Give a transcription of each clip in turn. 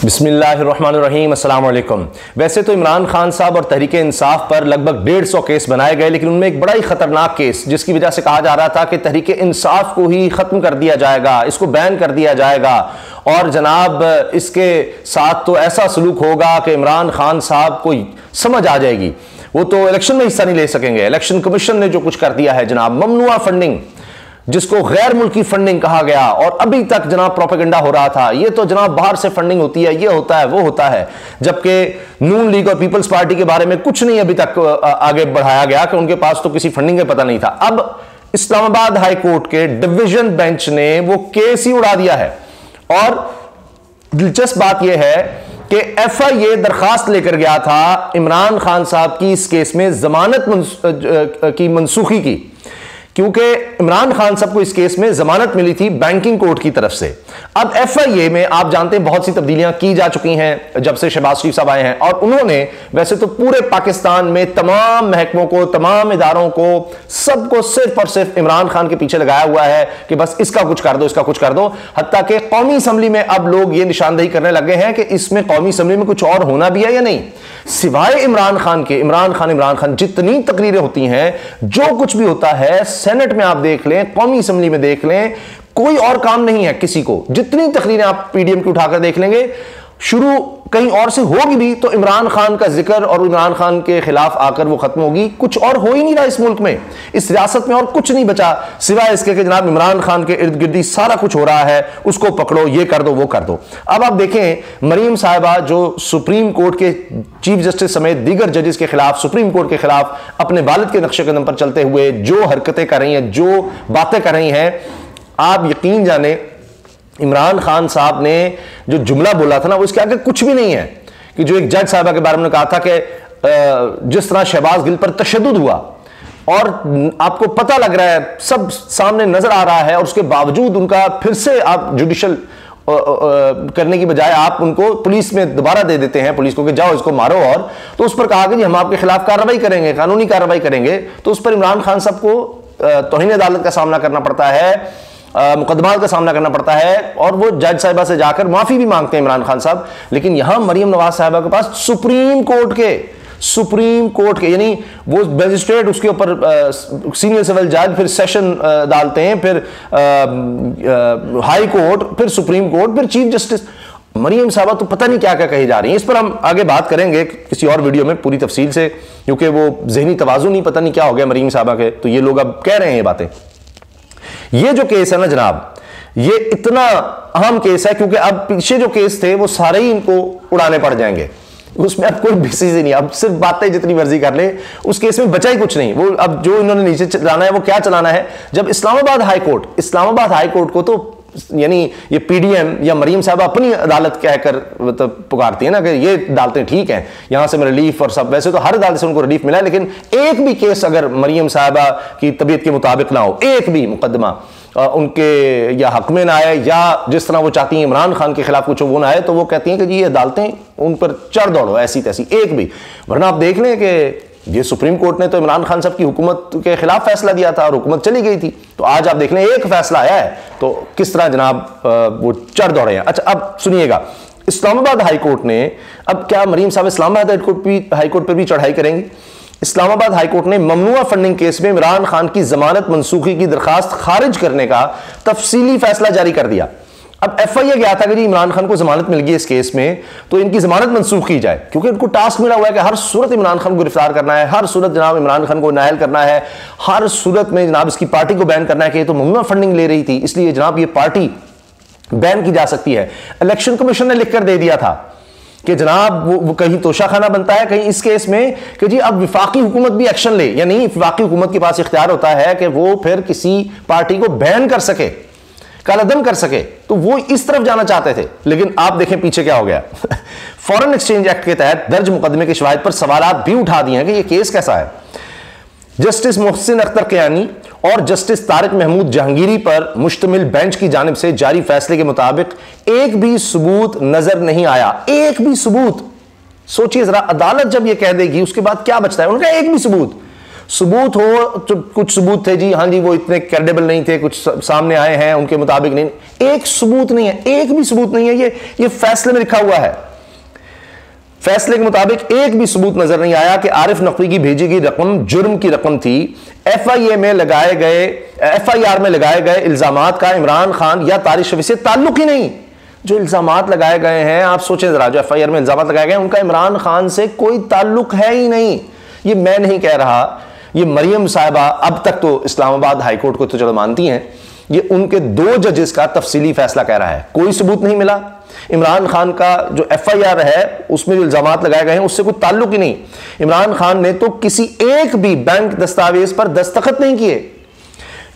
बिस्मिल्लाहिर्रहमानिर्रहीम, अस्सलाम वालेकुम। वैसे तो इमरान खान साहब और तहरीक इंसाफ पर लगभग 150 केस बनाए गए, लेकिन उनमें एक बड़ा ही खतरनाक केस जिसकी वजह से कहा जा रहा था कि तहरीक इंसाफ को ही खत्म कर दिया जाएगा, इसको बैन कर दिया जाएगा और जनाब इसके साथ तो ऐसा सलूक होगा कि इमरान खान साहब को समझ आ जाएगी, वो तो इलेक्शन में हिस्सा नहीं ले सकेंगे। इलेक्शन कमीशन ने जो कुछ कर दिया है जनाब, ममनुआ फंडिंग जिसको गैर मुल्की फंडिंग कहा गया, और अभी तक जनाब प्रोपेगेंडा हो रहा था ये तो जनाब बाहर से फंडिंग होती है, ये होता है वो होता है, जबकि नून लीग और पीपल्स पार्टी के बारे में कुछ नहीं अभी तक आगे बढ़ाया गया कि उनके पास तो किसी फंडिंग का पता नहीं था। अब इस्लामाबाद हाई कोर्ट के डिवीजन बेंच ने वो केस ही उड़ा दिया है। और दिलचस्प बात यह है कि FIA दरखास्त लेकर गया था इमरान खान साहब की इस केस में जमानत की मनसूखी की, क्योंकि इमरान खान साहब को इस केस में जमानत मिली थी बैंकिंग कोर्ट की तरफ से। अब FIA में आप जानते हैं बहुत सी तब्दीलियां की जा चुकी हैं जब से शहबाज शरीफ साहब आए हैं, और उन्होंने वैसे तो पूरे पाकिस्तान में तमाम महकमों को, तमाम इदारों को, सबको सिर्फ और सिर्फ इमरान खान के पीछे लगाया हुआ है कि बस इसका कुछ कर दो, इसका कुछ कर दो। हत्ता कि कौमी असम्बली में अब लोग ये निशानदेही करने लगे हैं कि इसमें कौमी असम्बली में कुछ और होना भी है या नहीं। सिवाय इमरान खान जितनी तकरीरें होती हैं, जो कुछ भी होता है, सेनेट में आप देख लें, कौमी असम्बली में देख लें, कोई और काम नहीं है किसी को। जितनी तकरीरें आप PDM की उठाकर देख लेंगे, शुरू कहीं और से होगी भी तो इमरान खान का जिक्र और इमरान खान के खिलाफ आकर वो खत्म होगी। कुछ और हो ही नहीं रहा इस मुल्क में, इस रियासत में और कुछ नहीं बचा सिवाय इसके कि जनाब इमरान खान के इर्द गिर्द सारा कुछ हो रहा है, उसको पकड़ो, ये कर दो, वो कर दो। अब आप देखें मरीम साहिबा जो सुप्रीम कोर्ट के चीफ जस्टिस समेत दीगर जजेस के खिलाफ, सुप्रीम कोर्ट के खिलाफ अपने वालिद के नक्शे कदम पर चलते हुए जो हरकतें कर रही हैं, जो बातें कर रही हैं, आप यकीन जाने इमरान खान साहब ने जो जुमला बोला था ना, वो इसके आगे कुछ भी नहीं है। कि जो एक जज साहबा के बारे में कहा था कि जिस तरह शहबाज गिल पर तशद्दुद हुआ और आपको पता लग रहा है, सब सामने नजर आ रहा है, और उसके बावजूद उनका फिर से आप जुडिशल करने की बजाय आप उनको पुलिस में दोबारा दे देते हैं, पुलिस को कि जाओ इसको मारो। और तो उस पर कहा कि जी हम आपके खिलाफ कार्रवाई करेंगे, कानूनी कार्रवाई करेंगे। तो उस पर इमरान खान साहब को तौहीन अदालत का सामना करना पड़ता है, मुकदमात का सामना करना पड़ता है, और वो जज साहिबा से जाकर माफी भी मांगते हैं इमरान खान साहब। लेकिन यहां मरियम नवाज साहिबा के पास सुप्रीम कोर्ट के यानी वो मजिस्ट्रेट, उसके ऊपर सीनियर सिविल जज, फिर सेशन डालते हैं, फिर हाई कोर्ट, फिर सुप्रीम कोर्ट, फिर चीफ जस्टिस। मरियम साहिबा तो पता नहीं क्या क्या कही जा रही हैं। इस पर हम आगे बात करेंगे किसी और वीडियो में पूरी तफसील से, क्योंकि वो जहनी तवाज़ुन नहीं, पता नहीं क्या हो गया मरियम साहिबा के, तो ये लोग अब कह रहे हैं ये बातें। ये जो केस है ना जनाब, ये इतना अहम केस है क्योंकि अब पीछे जो केस थे वो सारे ही इनको उड़ाने पड़ जाएंगे, उसमें अब कोई बेसिस ही नहीं। अब सिर्फ बातें जितनी मर्जी कर ले, उस केस में बचा ही कुछ नहीं। वो अब जो इन्होंने नीचे चलाना है वो क्या चलाना है। जब इस्लामाबाद हाई कोर्ट को तो यानी ये PDM या मरीम साहब अपनी अदालत कहकर मतलब पुकारती है ना कि ये अदालतें ठीक हैं, यहां से रिलीफ और सब, वैसे तो हर अदालत से उनको रिलीफ मिला है, लेकिन एक भी केस अगर मरीम साहबा की तबीयत के मुताबिक ना हो, एक भी मुकदमा उनके या हक में ना आए, या जिस तरह वो चाहती हैं इमरान खान के खिलाफ कुछ वो ना आए, तो वो कहती हैं कि जी ये अदालतें उन पर चढ़ दौड़ो, ऐसी तैसी, एक भी। वरना आप देख लें कि ये सुप्रीम कोर्ट ने तो इमरान खान साहब की हुकूमत के खिलाफ फैसला दिया था और हुकूमत चली गई थी। तो आज आप देख लें एक फैसला आया है तो किस तरह जनाब वो चढ़ दौड़े हैं। अच्छा अब सुनिएगा, इस्लामाबाद हाई कोर्ट ने, अब क्या मरीम साहब इस्लामाबाद हाई कोर्ट पर भी चढ़ाई करेंगी? इस्लामाबाद हाई कोर्ट ने ममनुआ फंडिंग केस में इमरान खान की जमानत मनसूखी की दरखास्त खारिज करने का तफसीली फैसला जारी कर दिया। अब FIA गया था कि जी इमरान खान को जमानत मिल गई इस केस में, तो इनकी जमानत मनसूख की जाए, क्योंकि इनको टास्क मिला हुआ है कि हर सूरत इमरान खान को गिरफ्तार करना है, हर सूरत जनाब इमरान खान को नायल करना है, हर सूरत में जनाब इसकी पार्टी को बैन करना है कि ये तो ममनुआ फंडिंग ले रही थी, इसलिए जनाब ये पार्टी बैन की जा सकती है। इलेक्शन कमीशन ने लिखकर दे दिया था कि जनाब वो कहीं तोशाखाना बनता है कहीं इस केस में कि जी अब विफाकी हुकूमत भी एक्शन ले, या नहीं विफाकी हुकूमत के पास इख्तियार होता है कि वो फिर किसी पार्टी को बैन कर सके, कालादम कर सके। तो वो इस तरफ जाना चाहते थे, लेकिन आप देखें पीछे क्या हो गया। फॉरेन एक्सचेंज एक्ट के तहत दर्ज मुकदमे की शवाहिद पर सवालात भी उठा दिए हैं कि ये केस कैसा है। जस्टिस मोहसिन अख्तर कियानी और जस्टिस तारिक महमूद जहांगीरी पर मुश्तमिल बेंच की जानिब से जारी फैसले के मुताबिक एक भी सबूत नजर नहीं आया, एक भी सबूत। सोचिए जरा, अदालत जब ये कह देगी उसके बाद क्या बचता है, उनका एक भी सबूत। सबूत हो तो कुछ सबूत थे जी, हाँ जी वो इतने क्रेडिबल नहीं थे, कुछ सामने आए हैं उनके मुताबिक नहीं, एक सबूत नहीं है, एक भी सबूत नहीं है। ये फैसले में लिखा हुआ है, फैसले के मुताबिक एक भी सबूत नजर नहीं आया कि आरिफ नकवी की भेजी गई रकम जुर्म की रकम थी। एफआईआर में लगाए गए इल्जामात का इमरान खान या तारिक शफी से ताल्लुक ही नहीं। जो इल्जामात लगाए गए हैं, आप सोचें जरा, जो एफआईआर में इल्जामात लगाए गए उनका इमरान खान से कोई ताल्लुक है ही नहीं। ये मैं नहीं कह रहा, ये मरियम साहिबा अब तक तो इस्लामाबाद हाईकोर्ट को तो चलो मानती हैं, ये उनके 2 जजेस का तफसीली फैसला कह रहा है। कोई सबूत नहीं मिला, इमरान खान का जो एफआईआर है उसमें जो इल्जामात लगाए गए हैं उससे कोई ताल्लुक ही नहीं। इमरान खान ने तो किसी एक भी बैंक दस्तावेज पर दस्तखत नहीं किए।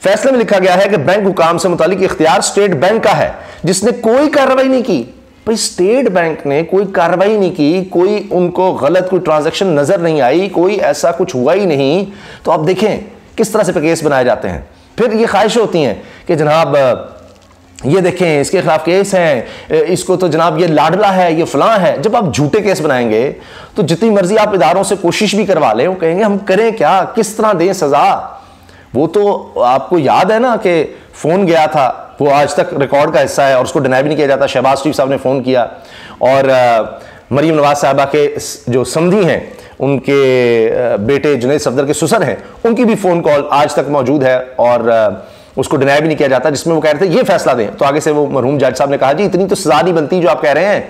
फैसले में लिखा गया है कि बैंक हुकाम से मुतालिक इख्तियार स्टेट बैंक का है, जिसने कोई कार्रवाई नहीं की। भाई स्टेट बैंक ने कोई कार्रवाई नहीं की, कोई उनको गलत कोई ट्रांजैक्शन नजर नहीं आई, कोई ऐसा कुछ हुआ ही नहीं। तो आप देखें किस तरह से केस बनाए जाते हैं। फिर ये ख्वाहिशें होती हैं कि जनाब ये देखें इसके खिलाफ केस है, इसको तो जनाब ये लाडला है, ये फलां है। जब आप झूठे केस बनाएंगे तो जितनी मर्जी आप इदारों से कोशिश भी करवा लें, वो कहेंगे हम करें क्या, किस तरह दें सजा। वो तो आपको याद है ना कि फोन गया था, वो आज तक रिकॉर्ड का हिस्सा है और उसको डिनाई भी नहीं किया जाता। शहबाज शरीफ साहब ने फोन किया और मरीम नवाज साहबा के जो समधी हैं, उनके बेटे जुनैद सफदर के ससुर हैं, उनकी भी फोन कॉल आज तक मौजूद है और उसको डिनाई भी नहीं किया जाता, जिसमें वो कह रहे थे ये फैसला दें। तो आगे से वो मरहूम जज साहब ने कहा जी इतनी तो सजा नहीं बनती जो आप कह रहे हैं,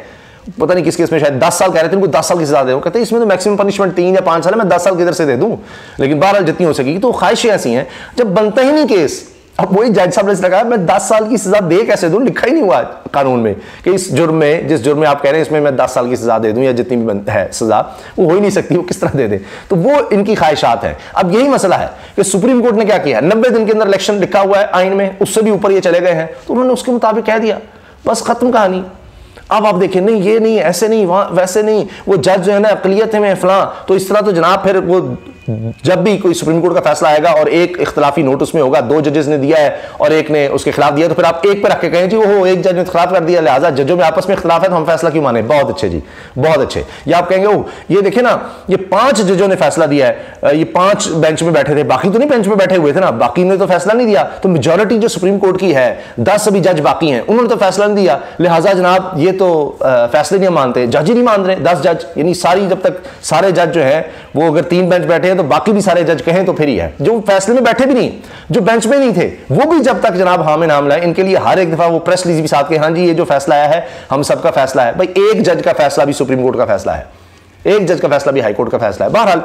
पता नहीं किस केस में शायद 10 साल कह रहे थे, उनको 10 साल की सजा दे। वो कहते हैं इसमें तो मैक्सिमम पनिशमेंट 3 या 5 साल है, मैं 10 साल किधर से दे दूं, लेकिन बहरहाल जितनी हो सकेगी। तो ख्वाहिशें ऐसी हैं जब बनता ही नहीं केस। अब वही जज साहब ने लगा मैं 10 साल की सजा दे कैसे दूं, लिखा ही नहीं हुआ कानून में कि इस जुर्म में, जिस जुर्म में आप कह रहे हैं इसमें मैं 10 साल की सजा दे दूं या जितनी भी है सजा, वो हो ही नहीं सकती, वो किस तरह दे दे। तो वो इनकी ख्वाहिशात हैं। अब यही मसला है कि सुप्रीम कोर्ट ने क्या किया, 90 दिन के अंदर इलेक्शन लिखा हुआ है आइन में, उससे भी ऊपर ये चले गए हैं, तो उन्होंने उसके मुताबिक कह दिया, बस खत्म कहानी। अब आप देखें नहीं ये नहीं, ऐसे नहीं, वैसे नहीं, वो जज जो है ना अकलियत में फलां, तो इस तरह तो जनाब फिर वो जब भी कोई सुप्रीम कोर्ट का फैसला आएगा और एक इख्तलाफी नोट उसमें होगा, 2 जजेस ने दिया है और एक ने उसके खिलाफ दिया, तो फिर आप एक पर रख के कहें जी वो एक जज ने खिलाफ कर दिया, लिहाजा जजों में आपस में इख्तलाफ है तो हम फैसला क्यों माने। बहुत अच्छे जी, बहुत अच्छे। या आप कहेंगे ओ ये देखे ना, ये 5 जजों ने फैसला दिया है, ये 5 बेंच में बैठे थे, बाकी तो नहीं बेंच में बैठे हुए थे ना, बाकी ने तो फैसला नहीं दिया। तो मेजोरिटी जो सुप्रीम कोर्ट की है, 10 अभी जज बाकी हैं, उन्होंने तो फैसला नहीं दिया, लिहाजा जनाब ये तो फैसले नहीं मानते, जज ही नहीं मान रहे 10 जज, यानी सारी जब तक सारे जज जो है वो अगर 3 बेंच बैठे हैं तो बाकी भी सारे जज कहें तो फिर ही है। जो फैसले में बैठे भी नहीं, जो बेंच में नहीं थे, वो भी जब तक जनाब हाँ में नाम लाए, इनके लिए हर एक दफा वो प्रेस रिलीज भी साथ के हाँ जी ये जो फैसला आया है हम सबका फैसला है। भाई एक जज का फैसला भी सुप्रीम कोर्ट का फैसला है, एक जज का फैसला भी हाई कोर्ट का फैसला है। बहरहाल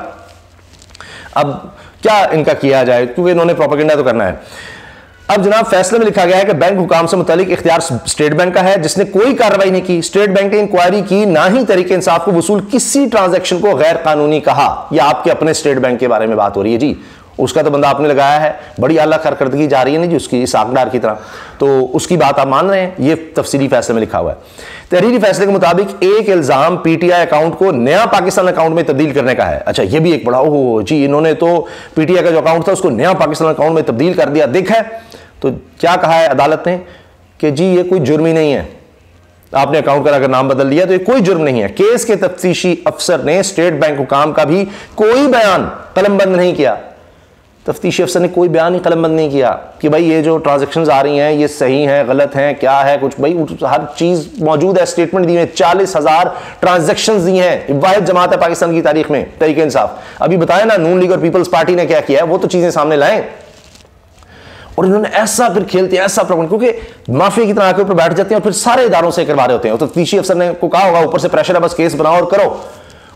अब क्या इनका किया जाए, क्योंकि इन्होंने प्रोपेगेंडा तो करना है। अब जनाब फैसले में लिखा गया है कि बैंक हुकाम से मुतालिक इख्तियार स्टेट बैंक का है, जिसने कोई कार्रवाई नहीं की, स्टेट बैंक ने इंक्वायरी की, ना ही तरीके इंसाफ को वसूल किसी ट्रांजैक्शन को गैर कानूनी कहा। यह आपके अपने स्टेट बैंक के बारे में बात हो रही है जी, उसका तो बंदा आपने लगाया है, बड़ी आला कारकर्दगी जा रही है ना जी उसकी, इस आकदार की तरह, तो उसकी बात आप मान रहे हैं। ये तफसीली फैसले में लिखा हुआ है। तहरीरी फैसले के मुताबिक एक इल्जाम पीटीआई अकाउंट को नया पाकिस्तान अकाउंट में तब्दील करने का है। अच्छा ये भी एक बड़ा ओह जी, इन्होंने तो पीटीआई का जो अकाउंट था उसको नया पाकिस्तान अकाउंट में तब्दील कर दिया। देखा है तो क्या कहा है अदालत ने कि जी ये कोई जुर्म ही नहीं है, आपने अकाउंट का अगर नाम बदल दिया तो ये कोई जुर्म नहीं है। केस के तफ्तीशी अफसर ने स्टेट बैंक हुकाम का भी कोई बयान कलमबंद नहीं किया। तफ्तीशी अफसर ने कोई बयान ही कलमबंद नहीं किया कि भाई ये जो ट्रांजैक्शंस आ रही हैं ये सही हैं गलत हैं क्या है कुछ, भाई हर चीज मौजूद है, स्टेटमेंट दी है, 40,000 ट्रांजैक्शंस दी हैं। वाहिद जमात है पाकिस्तान की तारीख में तहरीक इंसाफ। अभी बताया ना नून लीग और पीपल्स पार्टी ने क्या किया है, वो तो चीजें सामने लाएं और इन्होंने ऐसा फिर खेलते हैं, ऐसा प्रबंध, क्योंकि माफिया की तरह आके ऊपर बैठ जाते हैं और फिर सारे इदारों से करवा रहे होते हैं। तो तफ्तीशी अफसर ने को कहा होगा ऊपर से प्रेशर है बस केस बनाओ और करो,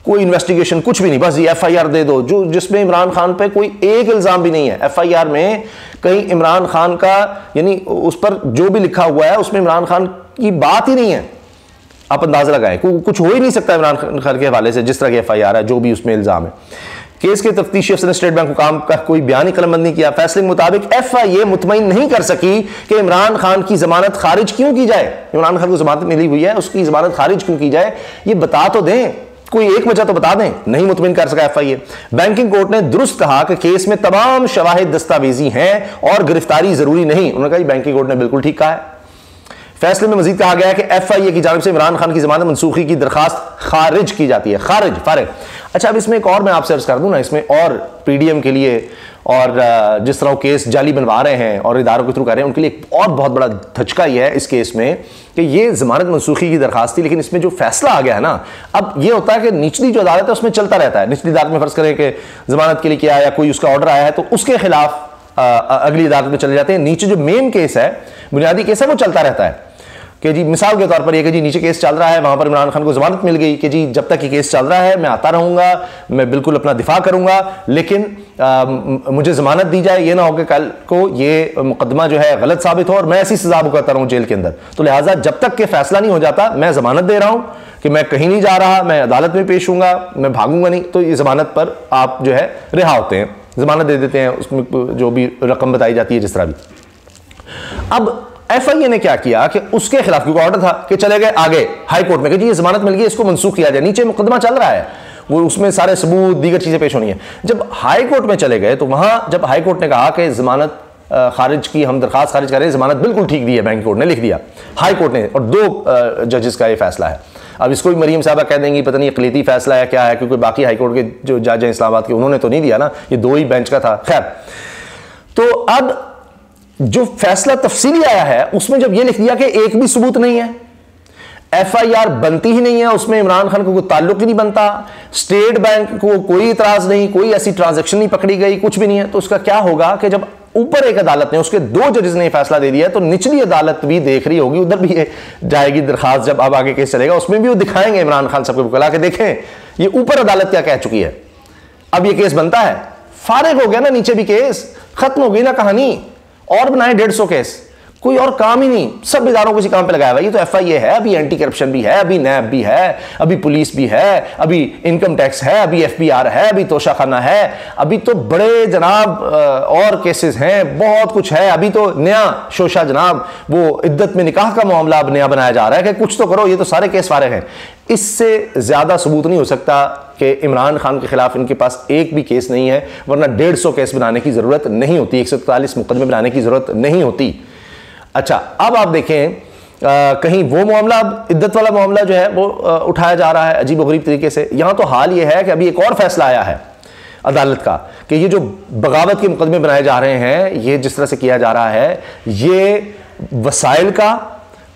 कोई इन्वेस्टिगेशन कुछ भी नहीं, बस ये एफआईआर दे दो जो जिसमें इमरान खान पे कोई एक इल्जाम भी नहीं है। एफआईआर में कहीं इमरान खान का यानी उस पर जो भी लिखा हुआ है उसमें इमरान खान की बात ही नहीं है। आप अंदाजा लगाएं कुछ हो ही नहीं सकता इमरान खान के हवाले से जिस तरह की एफआईआर है, जो भी उसमें इल्जाम है। केस के तफ्तीशी अफसर ने स्टेट बैंक हुकाम का कोई बयान ही कलमबंद नहीं किया। फैसले के मुताबिक एफआईए मुतमईन नहीं कर सकी कि इमरान खान की जमानत खारिज क्यों की जाए। इमरान खान को जमानत मिली हुई है, उसकी जमानत खारिज क्यों की जाए, ये बता तो दें, कोई एक वजह तो बता दें। नहीं मुतमईन कर सका एफआईए। बैंकिंग कोर्ट ने दुरुस्त कहा कि केस में तमाम शवाहिद दस्तावेजी हैं और गिरफ्तारी जरूरी नहीं। उन्होंने कहा बैंकिंग कोर्ट ने बिल्कुल ठीक कहा है। फैसले में मजीद कहा गया है कि FIA की जानिब से इमरान खान की जमानत मनसूखी की दरखास्त खारिज की जाती है। फारिग। अच्छा, अब इसमें एक और मैं आपसे अर्ज कर दूं ना, इसमें और PDM के लिए और जिस तरह वो केस जाली बनवा रहे हैं और इदारों के थ्रू कर रहे हैं, उनके लिए एक और बहुत बड़ा धचका ये है इस केस में कि ये जमानत मनसूखी की दरखास्त थी, लेकिन इसमें जो फैसला आ गया है ना, अब ये होता है कि निचली जो अदालत है उसमें चलता रहता है। निचली अदालत में फर्ज करें कि जमानत के लिए किया या कोई उसका ऑर्डर आया है तो उसके खिलाफ अगली अदालत में चले जाते हैं। नीचे जो मेन केस है, बुनियादी केस है, वो चलता रहता है कि जी मिसाल के तौर पर ये कि जी नीचे केस चल रहा है, वहां पर इमरान खान को जमानत मिल गई कि जी जब तक ये केस चल रहा है मैं आता रहूंगा, मैं बिल्कुल अपना दिफा करूंगा, लेकिन मुझे जमानत दी जाए, ये ना हो कि कल को ये मुकदमा जो है गलत साबित हो और मैं ऐसी सजा भुगतता रहूं जेल के अंदर। तो लिहाजा जब तक के फैसला नहीं हो जाता मैं जमानत दे रहा हूं कि मैं कहीं नहीं जा रहा, मैं अदालत में पेश हूंगा, मैं भागूंगा नहीं। तो ये जमानत पर आप जो है रिहा होते हैं, जमानत दे देते हैं, उसमें जो भी रकम बताई जाती है जिस तरह भी। अब FIA ने क्या किया कि उसके खिलाफ, क्योंकि ऑर्डर था कि चले गए आगे हाई कोर्ट में कि जी ये जमानत मिल गई, इसको मनसूख किया जाए। नीचे मुकदमा चल रहा है, वो उसमें सारे सबूत दीगर चीजें पेश होनी है। जब हाई कोर्ट में चले गए तो वहां जब हाई कोर्ट ने कहा कि जमानत खारिज की, हम दरखास्त खारिज करें, जमानत बिल्कुल ठीक दी है, बैंक कोर्ट ने लिख दिया, हाई कोर्ट ने, और 2 जजेस का ये फैसला है। अब इसको भी मरीम साहबा कह देंगी पता नहीं अकलीती फैसला है क्या है, क्योंकि बाकी हाई कोर्ट के जो जज हैं इस्लामाबाद के उन्होंने तो नहीं दिया ना, ये 2 ही बेंच का था। खैर, तो अब जो फैसला तफसीली आया है उसमें जब यह लिख दिया कि एक भी सबूत नहीं है, FIR बनती ही नहीं है, उसमें इमरान खान को कोई ताल्लुक ही नहीं बनता, स्टेट बैंक को कोई इतराज नहीं, कोई ऐसी ट्रांजैक्शन नहीं पकड़ी गई, कुछ भी नहीं है, तो उसका क्या होगा कि जब ऊपर एक अदालत ने, उसके 2 जजेस ने फैसला दे दिया, तो निचली अदालत भी देख रही होगी, उधर भी जाएगी दरखास्त, जब अब आगे केस चलेगा उसमें भी वो दिखाएंगे इमरान खान सबके वकला के देखें ये ऊपर अदालत क्या कह चुकी है। अब ये केस बनता है, फारिग हो गया ना, नीचे भी केस खत्म हो गई ना कहानी, और बनाए 150 केस, कोई और काम ही नहीं, सब इदारों को इसी काम पे लगाया हुआ। ये तो FIA है, अभी एंटी करप्शन भी है, अभी नैब भी है, अभी पुलिस भी है, अभी इनकम टैक्स है, अभी FBR है, अभी तोशाखाना है, अभी तो बड़े जनाब और केसेस हैं, बहुत कुछ है। अभी तो नया शोशा जनाब, वो इद्दत में निकाह का मामला अब नया बनाया जा रहा है कि कुछ तो करो, ये तो सारे केस फारिग हैं। इससे ज्यादा सबूत नहीं हो सकता कि इमरान खान के खिलाफ इनके पास एक भी केस नहीं है, वरना 150 केस बनाने की जरूरत नहीं होती, 143 मुकदमे बनाने की जरूरत नहीं होती। अच्छा, अब आप देखें कहीं वो मामला, अब इद्दत वाला मामला जो है वो उठाया जा रहा है अजीब गरीब तरीके से। यहां तो हाल ये है कि अभी एक और फैसला आया है अदालत का कि ये जो बगावत के मुकदमे बनाए जा रहे हैं, ये जिस तरह से किया जा रहा है, ये वसाइल का,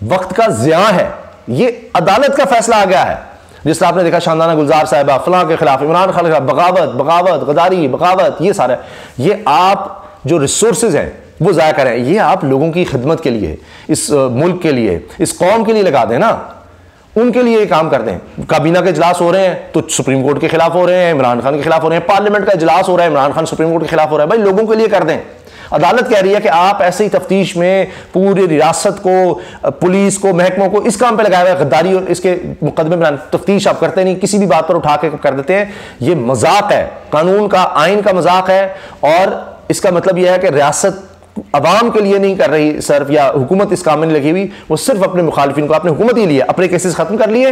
वक्त का ज़िया है। ये अदालत का फैसला आ गया है, जिस तरह आपने देखा शानदाना गुलजार साहिबा फलां के खिलाफ, इमरान खान के खिलाफ बगावत गदारी बगावत, ये सारा, ये आप जो रिसोर्सेज हैं वो ज़ाया करें, ये आप लोगों की खिदमत के लिए, इस मुल्क के लिए, इस कौम के लिए लगा दें ना, उनके लिए काम कर दें। काबीना के इजलास हो रहे हैं तो सुप्रीम कोर्ट के खिलाफ हो रहे हैं, इमरान खान के खिलाफ हो रहे हैं, पार्लियामेंट का इजलास हो रहा है, इमरान खान सुप्रीम कोर्ट के खिलाफ हो रहा है, भाई लोगों के लिए कर दें। अदालत कह रही है कि आप ऐसे ही तफ्तीश में पूरी रियासत को, पुलिस को, महकमों को इस काम पे लगाया हुआ है, गद्दारी और इसके मुकदमे में तफ्तीश आप करते नहीं, किसी भी बात पर उठा के कर देते हैं। ये मजाक है, कानून का, आइन का मजाक है, और इसका मतलब यह है कि रियासत अवाम के लिए नहीं कर रही सर्व, या हुकूमत इस काम में नहीं लगी हुई, वो सिर्फ अपने मुखालिफिन को, आपने हुकूमत ही लिया, अपने केसेस खत्म कर लिए,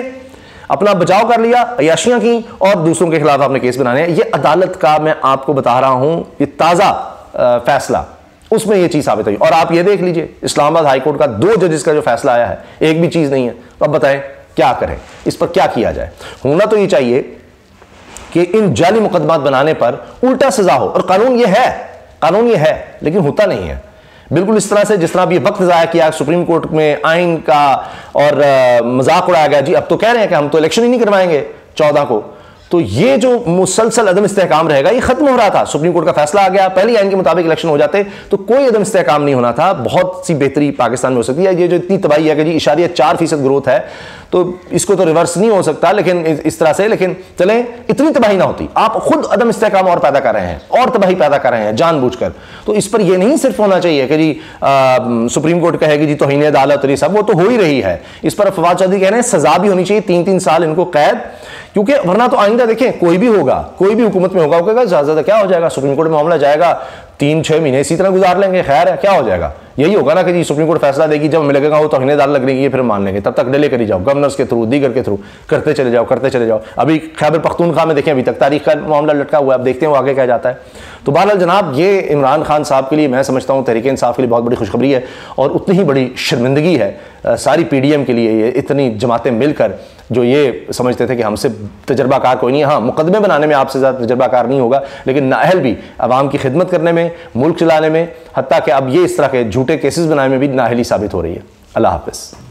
अपना बचाव कर लिया, अयाशियां की, और दूसरों के खिलाफ आपने केस बनाने हैं। ये अदालत का मैं आपको बता रहा हूं, ये ताजा फैसला, उसमें ये चीज साबित हुई। और आप ये देख लीजिए इस्लामाबाद हाईकोर्ट का 2 जजेस का जो फैसला आया है, एक भी चीज नहीं है। तो अब बताएं क्या करें, इस पर क्या किया जाए। होना तो ये चाहिए कि इन जाली मुकदमात बनाने पर उल्टा सजा हो, और कानून ये है, लेकिन होता नहीं है। बिल्कुल इस तरह से जिस तरह अब ये वक्त ज़ाया किया सुप्रीम कोर्ट में आइन का, और मजाक उड़ाया गया, जी अब तो कह रहे हैं कि हम तो इलेक्शन ही नहीं करवाएंगे 14 को। तो ये जो मुसलसल अदम इस्तेहकाम रहेगा, ये खत्म हो रहा था। सुप्रीम कोर्ट का फैसला आ गया, पहले आइन के मुताबिक इलेक्शन हो जाते तो कोई अदम इस्तेहकाम नहीं होना था, बहुत सी बेहतरी पाकिस्तान में हो सकती है। ये जो इतनी तबाही है कि जी 0.4% ग्रोथ है, तो इसको तो रिवर्स नहीं हो सकता, लेकिन इस तरह से, लेकिन चलें इतनी तबाही ना होती। आप खुद अदम इस्तेहकाम और पैदा कर रहे हैं, और तबाही पैदा कर रहे हैं जानबूझकर। तो इस पर यह नहीं सिर्फ होना चाहिए कि जी सुप्रीम कोर्ट कहेगी जी तौहीन अदालत, और ये सब वो तो हो ही रही है। इस पर फवाद चौधरी कह रहे हैं सजा भी होनी चाहिए, 3-3 साल इनको कैद, क्योंकि वरना तो आइंदा देखें कोई भी होगा, कोई भी हुकूमत में होगा, वो कहेगा ज्यादा क्या हो जाएगा, सुप्रीम कोर्ट में मामला जाएगा, 3-6 महीने इसी तरह गुजार लेंगे, खैर है, क्या हो जाएगा। यही होगा ना कि जी सुप्रीम कोर्ट फैसला देगी, जब हमें लगेगा वो तौहीन अदालत लग रही है, फिर मान लेंगे, तब तक डिले करी जाओ, गवर्नर्स के थ्रू, दीगर के थ्रू करते चले जाओ। अभी खैबर पख्तूनख्वा में देखें, अभी तक तारीख का मामला लटका हुआ है, अब देखते हैं वो आगे क्या जाता है। तो बहरहाल जनाब, ये इमरान खान साहब के लिए मैं समझता हूँ तहरीक इंसाफ के लिए बहुत बड़ी खुशखबरी है और उतनी ही बड़ी शर्मिंदगी है सारी PDM के लिए। ये इतनी जमातें मिलकर जो ये समझते थे कि हमसे तजर्बाकार कोई नहीं है, हाँ मुकदमे बनाने में आपसे ज़्यादा तजर्बाकार नहीं होगा, लेकिन नाअहल भी आवाम की खिदमत करने में, मुल्क चलाने में, हत्ता कि अब ये इस तरह के झूठे केसेस बनाने में भी नाअहली साबित हो रही है। अल्लाह हाफ़िज़।